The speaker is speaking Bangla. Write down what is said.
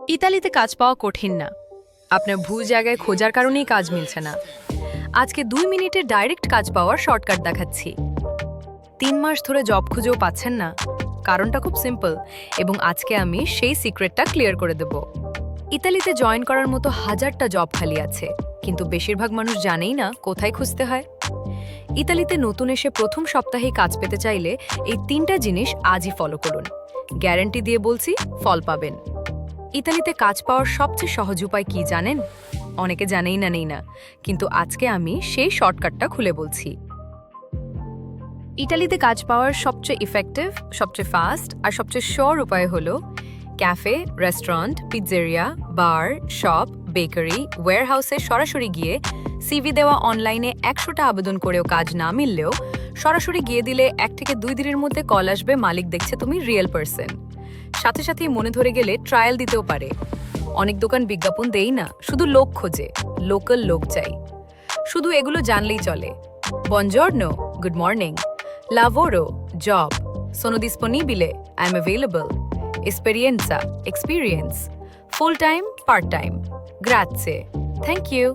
ইতালিতে কাজ পাওয়া কঠিন না। আপনার ভুল জায়গায় খোঁজার কারণেই কাজ মিলছে না। আজকে 2 মিনিটে ডাইরেক্ট কাজ পাওয়ার শর্টকাট দেখাচ্ছি। 3 মাস ধরে জব খুঁজেও পাচ্ছেন না, কারণটা খুব সিম্পল এবং আজকে আমি সেই সিক্রেটটা ক্লিয়ার করে দেব। ইতালিতে জয়েন করার মতো হাজারটা জব খালি আছে, কিন্তু বেশিরভাগ মানুষ জানেই না কোথায় খুঁজতে হয়। ইতালিতে নতুন এসে প্রথম সপ্তাহেই কাজ পেতে চাইলে এই 3টা জিনিস আজই ফলো করুন। গ্যারান্টি দিয়ে বলছি, ফল পাবেন। ইতালিতে কাজ পাওয়ার সবচেয়ে সহজ উপায় কি জানেন? অনেকে জানেই না নেই না, কিন্তু আজকে আমি সেই শর্টকাটটা খুলে বলছি। ইতালিতে কাজ পাওয়ার সবচেয়ে ইফেক্টিভ, সবচেয়ে ফাস্ট আর সবচেয়ে শিওর উপায় হলো ক্যাফে, রেস্টুরেন্ট, পিৎজেরিয়া, বার, শপ, বেকারি, ওয়্যারহাউসে সরাসরি গিয়ে সিভি দেওয়া। অনলাইনে 100টা আবেদন করেও কাজ না মিললেও সরাসরি গিয়ে দিলে 1 থেকে 2 দিনের মধ্যে কল আসবে, মালিক দেখছে তুমি রিয়েল পারসন। সাথে সাথেই মনে ধরে গেলে ট্রায়াল দিতেও পারে। অনেক দোকান বিজ্ঞাপন দেই না, শুধু লোক খোঁজে, লোকাল লোক চাই। শুধু এগুলো জানলেই চলে। Buongiorno, good morning. Lavoro, job. Sono disponibile, I'm available. Esperienza, experience. Full time, part time. Grazie. Thank you.